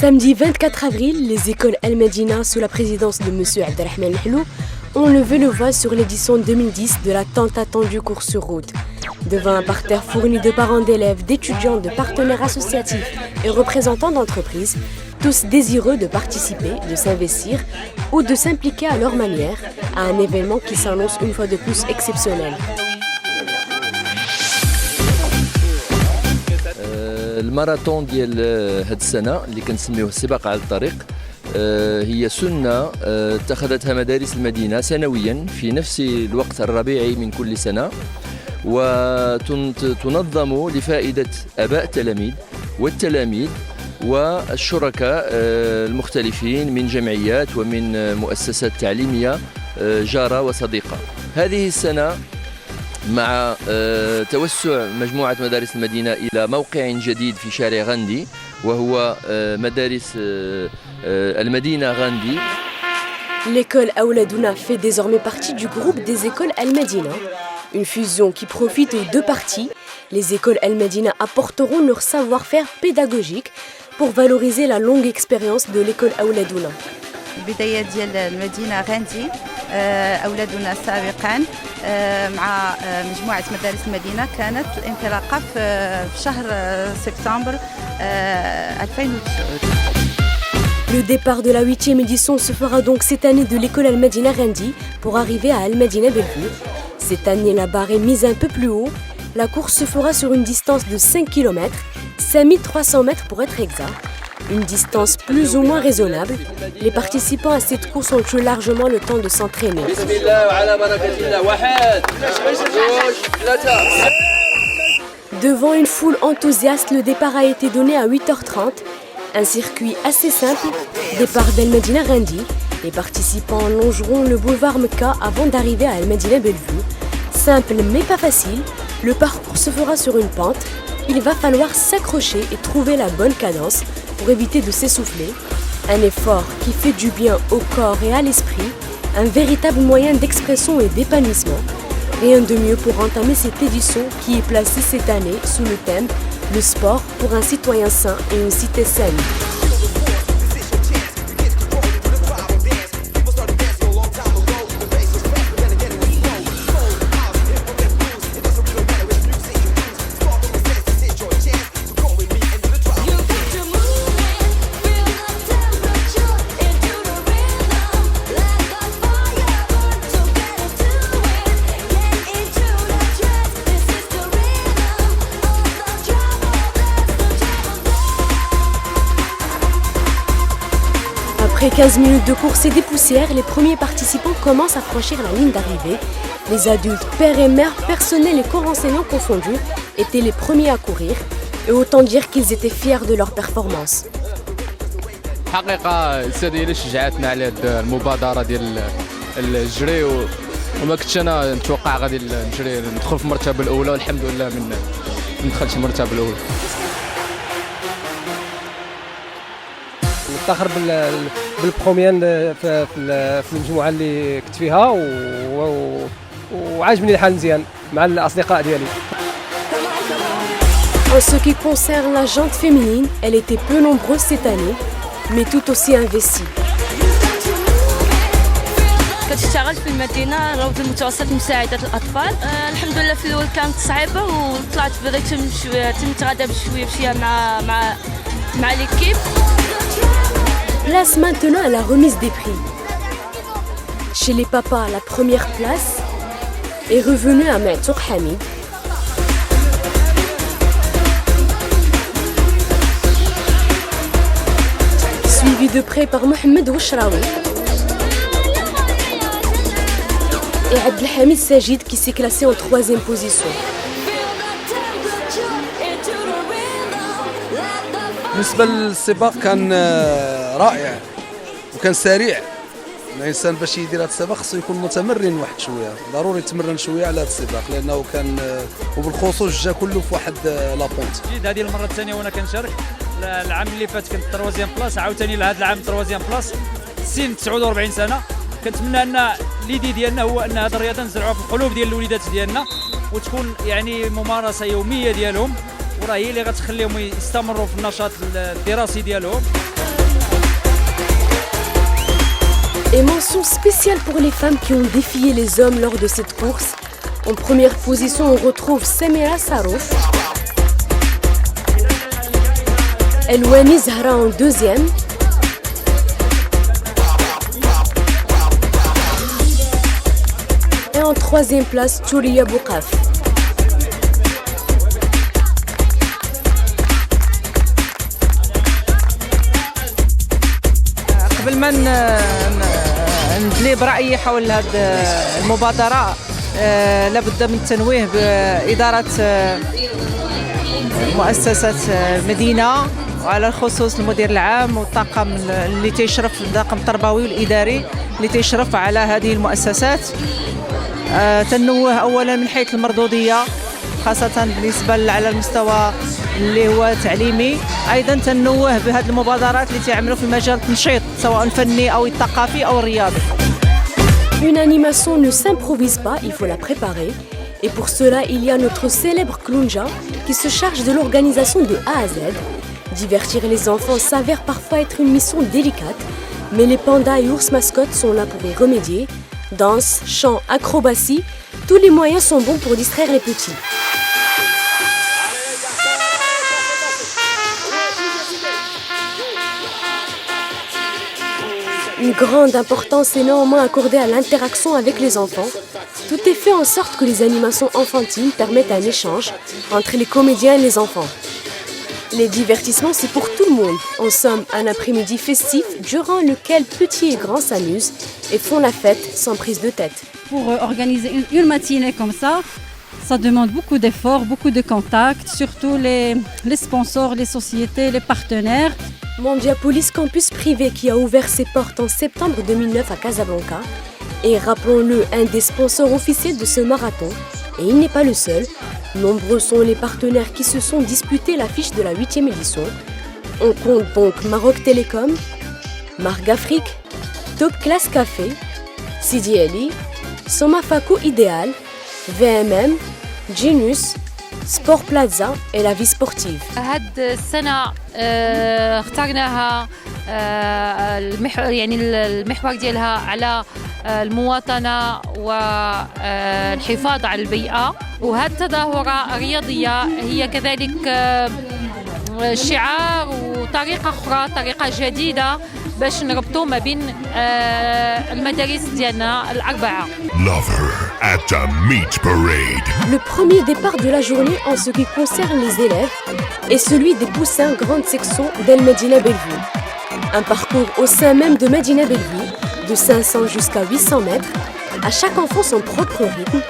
Samedi 24 avril, les écoles El Medina, sous la présidence de M. Abdelrahman Hlou, ont levé le voile sur l'édition 2010 de la tant attendue course sur route. Devant un parterre fourni de parents d'élèves, d'étudiants, de partenaires associatifs et représentants d'entreprises, tous désireux de participer, de s'investir ou de s'impliquer à leur manière à un événement qui s'annonce une fois de plus exceptionnel. الماراثون ديال هاد السنة اللي كنسميوه السباق على الطريق هي سنة اتخذتها مدارس المدينة سنويا في نفس الوقت الربيعي من كل سنة، وتنظم لفائدة آباء التلاميذ والتلاميذ والشركاء المختلفين من جمعيات ومن مؤسسات تعليمية جارة وصديقة. هذه السنة مع توسع مجموعة مدارس المدينة إلى موقع جديد في شارع غاندي وهو مدارس المدينة غاندي. L'école Aouladuna fait désormais partie du groupe des écoles El Medina, une fusion qui profite aux deux parties. Les écoles El Medina apporteront leur savoir-faire pédagogique pour valoriser la longue expérience de l'école Aouladuna. البداية ديال المدينة غاندي أولادنا سابقا مع مجموعة مدارس المدينة كانت الانطلاقة في شهر سبتمبر 2009. Le départ de la 8e édition se fera donc cette année de l'école Al Medina Gandhi pour arriver à Al Medina Bellevue. Cette année, la barre est mise un peu plus haut. La course se fera sur une distance de 5 km, 5300 mètres pour être exact. Une distance plus ou moins raisonnable. Les participants à cette course ont eu largement le temps de s'entraîner. Devant une foule enthousiaste, le départ a été donné à 8h30. Un circuit assez simple, départ d'El Medina Gandhi. Les participants longeront le boulevard Mecca avant d'arriver à El Medina Bellevue. Simple mais pas facile, le parcours se fera sur une pente. Il va falloir s'accrocher et trouver la bonne cadence pour éviter de s'essouffler. Un effort qui fait du bien au corps et à l'esprit, un véritable moyen d'expression et d'épanouissement. Rien de mieux pour entamer cette édition qui est placée cette année sous le thème « Le sport pour un citoyen sain et une cité saine ». Après 15 minutes de course et des poussières, les premiers participants commencent à franchir la ligne d'arrivée. Les adultes, pères et mères, personnels et corps enseignants confondus, étaient les premiers à courir. Et autant dire qu'ils étaient fiers de leur performance. الحقيقة السيدة هي اللي شجعتنا على هذه المبادرة ديال الجري وما كنتش أنا نتوقع غادي نجري ندخل في المرتبة الأولى والحمد لله من دخلت المرتبة الأولى. نفتخر بالبروميان في المجموعه اللي كنت فيها وعاجبني الحال مزيان مع الاصدقاء ديالي. En ce qui concerne la jante féminine, elle était peu nombreuse cette année, mais tout aussi investie. كنت اشتغلت في المدينة روض المتوسط مساعدة الأطفال. الحمد لله في الأول كانت صعيبة وطلعت بديت نتغادى بشوية مع l'équipe. Place maintenant à la remise des prix. Chez les papas, la première place est revenue à Matour Hamid. Suivi de près par Mohamed Ouchraoui. Et Abdelhamid Sajid qui s'est classé en 3e position. بالنسبة للسباق كان رائع وكان سريع. الإنسان باش يدير هذا السباق خصو يكون متمرن واحد شوية، ضروري يتمرن شوية على هذا السباق لأنه كان وبالخصوص جا كله في واحد لابونت. هذه المرة الثانية وأنا كنشارك. العام اللي فات كنت 3 بلاص، عاوتاني لهذا العام 3 بلاص. سن 49 سنة. كنتمنى أن ليدي ديالنا هو أن هذه الرياضة نزرعوها في القلوب ديال الوليدات ديالنا وتكون يعني ممارسة يومية ديالهم، وراه هي اللي غتخليهم يستمروا في النشاط الدراسي ديالهم. Et mention spéciale pour les femmes qui ont défié les hommes lors de cette course. En première position, on retrouve Samira Sarouf. Elwani Zahra en deuxième. Et en troisième place, Touria Boukaf. قبل ما ندلي برأيي حول هذه المبادرة لابد من التنويه بإدارة مؤسسة المدينة وعلى الخصوص المدير العام والطاقم اللي تيشرف الطاقم التربوي والإداري اللي تيشرف على هذه المؤسسات. تنوه أولا من حيث المردودية خاصة بالنسبة على المستوى اللي هو تعليمي. أيضا تنوه بهذه المبادرات اللي تعملوا في مجال التنشيط سواء فني أو الثقافي أو الرياضي. Une animation ne s'improvise pas, il faut la préparer. Et pour cela, il y a notre célèbre Klounja qui se charge de l'organisation de A à Z. Divertir les enfants s'avère parfois être une mission délicate, mais les pandas et ours mascottes sont là pour y remédier. Danse, chant, acrobatie, tous les moyens sont bons pour distraire les petits. Une grande importance est néanmoins accordée à l'interaction avec les enfants. Tout est fait en sorte que les animations enfantines permettent un échange entre les comédiens et les enfants. Les divertissements, c'est pour tout le monde. En somme, un après-midi festif durant lequel petits et grands s'amusent et font la fête sans prise de tête. Pour organiser une matinée comme ça demande beaucoup d'efforts, beaucoup de contacts, surtout les sponsors, les sociétés, les partenaires. Mondiapolis Campus Privé qui a ouvert ses portes en septembre 2009 à Casablanca est, rappelons-le, un des sponsors officiels de ce marathon. Et il n'est pas le seul. Nombreux sont les partenaires qui se sont disputés l'affiche de la 8e édition. On compte donc Maroc Télécom, Marc Afrique, Top Class Café, Sidi Ali, Somafaco Idéal, VMM, Genius, Sport Plaza et la vie sportive. هاد السنة اخترناها يعني المحور ديالها على المواطنة والحفاظ على البيئة، وهذه التظاهرة الرياضية هي كذلك شعار وطريقة أخرى، طريقة جديدة باش نربطوا ما بين المدارس ديالنا الأربعة. Le premier départ de la journée en ce qui concerne les élèves est celui des poussins grande section d'El Medina Bellevue. Un parcours au sein même de Medina Bellevue, de 500 jusqu'à 800 mètres, à chaque enfant son propre rythme,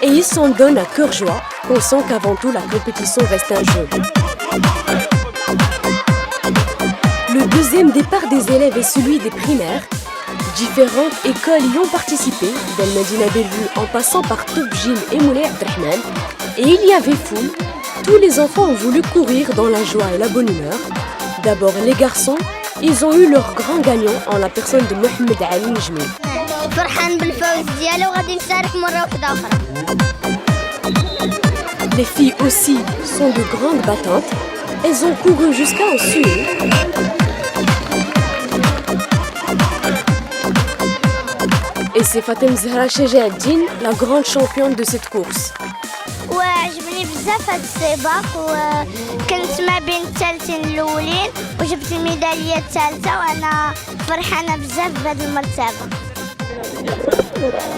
et ils s'en donnent à cœur joie, pensant qu'avant tout la compétition reste un jeu. Le deuxième départ des élèves est celui des primaires. Différentes écoles y ont participé, d'El Medina Bellevue en passant par Top Gym et Moulay Abdelrahman. Et il y avait foule. Tous les enfants ont voulu courir dans la joie et la bonne humeur. D'abord les garçons, ils ont eu leur grand gagnant en la personne de Mohamed Ali Njmi. Les filles aussi sont de grandes battantes. Elles ont couru jusqu'à en suer. Et c'est Fatem Zahra Chejaddin, la grande championne de cette course. وعجبني بزاف هاد السباق وكنت ما بين الثالثين الاولين وجبت الميداليه الثالثه وانا فرحانه بزاف بهذا المرتبه.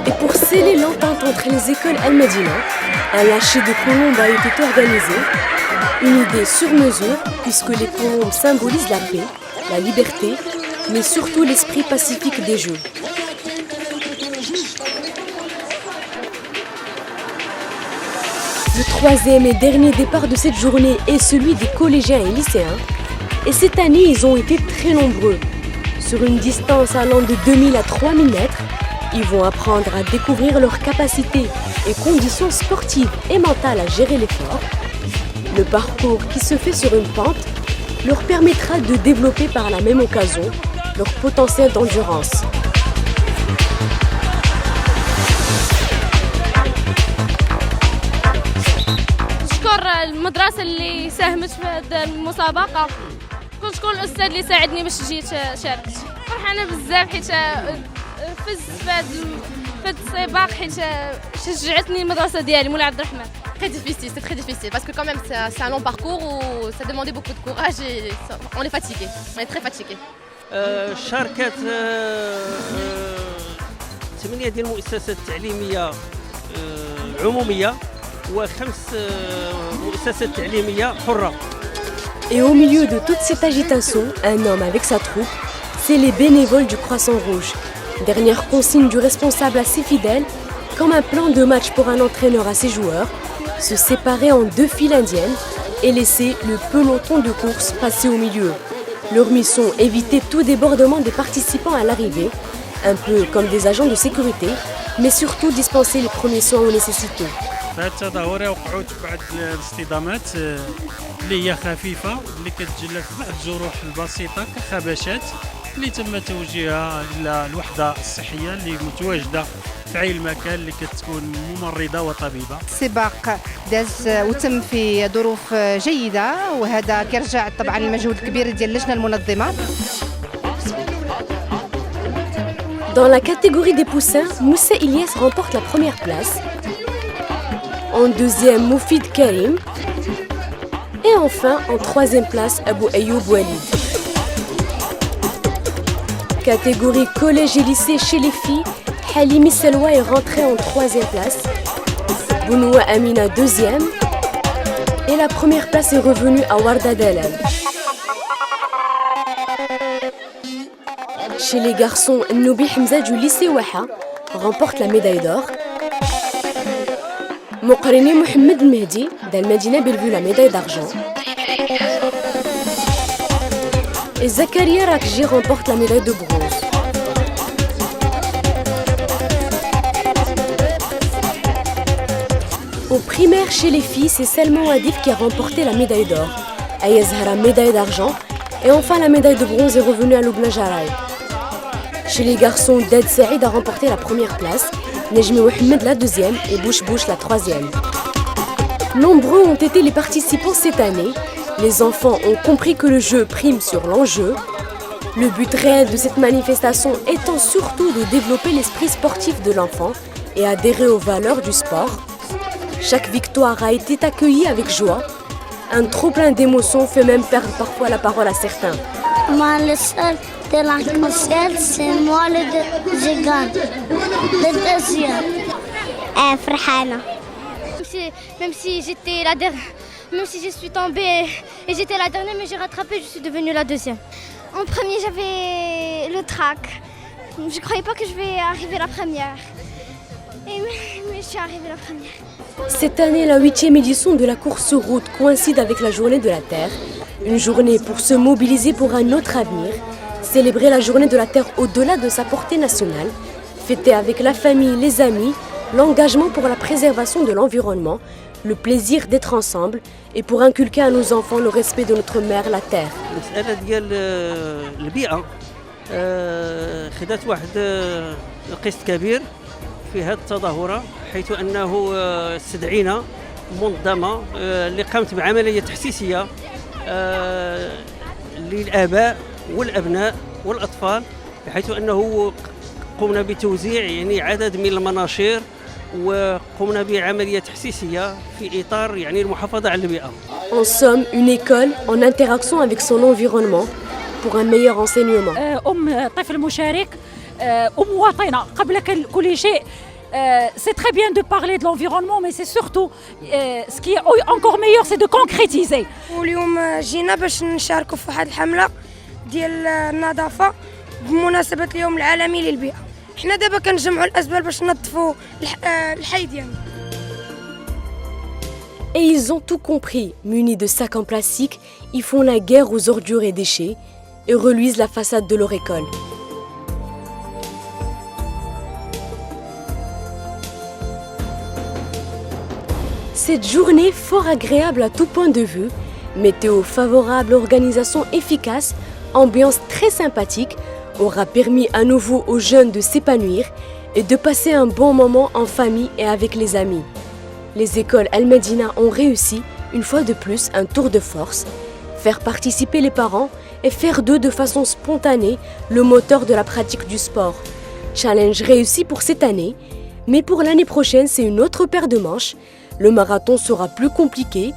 Et pour sceller l'entente entre les écoles Al-Medina, un lâcher de colombes a été organisé. Une idée sur mesure puisque les colombes symbolisent la paix, la liberté, mais surtout l'esprit pacifique des Jeux. Le troisième et dernier départ de cette journée est celui des collégiens et lycéens. Et cette année, ils ont été très nombreux. Sur une distance allant de 2000 à 3000 mètres, ils vont apprendre à découvrir leurs capacités et conditions sportives et mentales à gérer l'effort. Le parcours qui se fait sur une pente leur permettra de développer par la même occasion leur potentiel d'endurance. المدرسة اللي ساهمت في هذه المسابقة، كنت شكون الأستاذ اللي ساعدني باش جيت شاركت. فرحانة بزاف حيت متحفز في هذا السباق حيت شجعتني المدرسه ديالي مولاي عبد الرحمن. Très difficile, c'est très difficile parce que quand même c'est un long parcours où ça demandait beaucoup de courage et on est fatigué, on est très fatigué. شاركت 8 ديال المؤسسات التعليميه العموميه و5 مؤسسات تعليميه حره. Et au milieu de toute cette agitation, un homme avec sa troupe, c'est les bénévoles du Croissant Rouge. Dernière consigne du responsable assez fidèle, comme un plan de match pour un entraîneur à ses joueurs, se séparer en 2 files indiennes et laisser le peloton de course passer au milieu. Leur mission, éviter tout débordement des participants à l'arrivée, un peu comme des agents de sécurité, mais surtout dispenser les premiers soins aux nécessiteux. في هذا التظاهرة وقعوا بعض الاصطدامات اللي هي خفيفة اللي كتجلى في بعض الجروح البسيطة كخبشات اللي تم توجيهها إلى الوحدة الصحية اللي متواجدة في أي المكان اللي كتكون ممرضة وطبيبة. السباق داز وتم في ظروف جيدة وهذا كيرجع طبعا المجهود الكبير ديال اللجنة المنظمة. Dans la catégorie des poussins, Moussa Ilyes remporte la première place. En deuxième, Moufid Karim. Et enfin, en troisième place, Abou Ayoub Walid. Catégorie collège et lycée chez les filles, Halimi Selwa est rentrée en troisième place. Bounoua Amina deuxième. Et la première place est revenue à Warda Dalal. Chez les garçons, Noubi Hamza du lycée Waha remporte la médaille d'or. Moukrini Mohamed Mehdi d'Al-Madina Bellevue la médaille d'argent. Et Zakaria Rakji remporte la médaille de bronze. Au primaire chez les filles, c'est Selma Wadif qui a remporté la médaille d'or. Aya Zahra médaille d'argent. Et enfin la médaille de bronze est revenue à Lubna Jaraï. Chez les garçons, Dad Saïd a remporté la première place, Nejmi Mohamed la deuxième et Bouch Bouch la troisième. Nombreux ont été les participants cette année. Les enfants ont compris que le jeu prime sur l'enjeu. Le but réel de cette manifestation étant surtout de développer l'esprit sportif de l'enfant et adhérer aux valeurs du sport. Chaque victoire a été accueillie avec joie. Un trop-plein d'émotions fait même perdre parfois la parole à certains. De l'arc-en-ciel, c'est moi je gagne. Le deuxième. Farhana. Même si j'étais la dernière, même si je suis tombée et j'étais la dernière, mais j'ai rattrapé, je suis devenue la deuxième. En premier, j'avais le trac. Je ne croyais pas que je vais arriver la première. Mais je suis arrivée la première. Cette année, la 8e édition de la course route coïncide avec la journée de la Terre. Une journée pour se mobiliser pour un autre avenir. Célébrer la journée de la Terre au-delà de sa portée nationale, fêter avec la famille, les amis, l'engagement pour la préservation de l'environnement, le plaisir d'être ensemble et pour inculquer à nos enfants le respect de notre mère, la Terre. المسألة ديال البيئة خدات واحد القسط كبير في هذه التظاهرة حيث أنه استدعينا منظمة اللي قامت بعملية تحسيسية للآباء والأبناء والأطفال بحيث أنه قمنا بتوزيع يعني عدد من المناشير وقمنا بعملية تحسيسية في إطار يعني المحافظة على البيئة. En somme, une école en interaction avec son environnement pour un meilleur enseignement. طفل مشارك ومواطنة قبل كل شيء. C'est très bien de parler de l'environnement, mais c'est surtout ce qui est encore meilleur, c'est de concrétiser. واليوم جينا باش نشاركوا في واحد الحملة ديال النظافة بمناسبة اليوم العالمي للبيئة. حنا دابا كنجمعوا الأزبال باش ننظفوا الحي ديالنا. Et ils ont tout compris. Munis de sacs en plastique, ils font la guerre aux ordures et déchets et reluisent la façade de leur école. Cette journée fort agréable à tout point de vue, météo favorable, organisation efficace, ambiance très sympathique, aura permis à nouveau aux jeunes de s'épanouir et de passer un bon moment en famille et avec les amis. Les écoles Al-Medina ont réussi, une fois de plus, un tour de force, faire participer les parents et faire d'eux de façon spontanée le moteur de la pratique du sport. Challenge réussi pour cette année, mais pour l'année prochaine, c'est une autre paire de manches. Le marathon sera plus compliqué.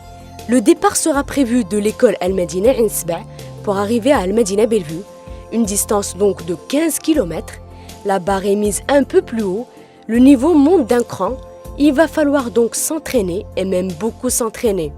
Le départ sera prévu de l'école Al-Medina Ain Seba pour arriver à Al-Medina Bellevue, une distance donc de 15 km. La barre est mise un peu plus haut, le niveau monte d'un cran. Il va falloir donc s'entraîner et même beaucoup s'entraîner.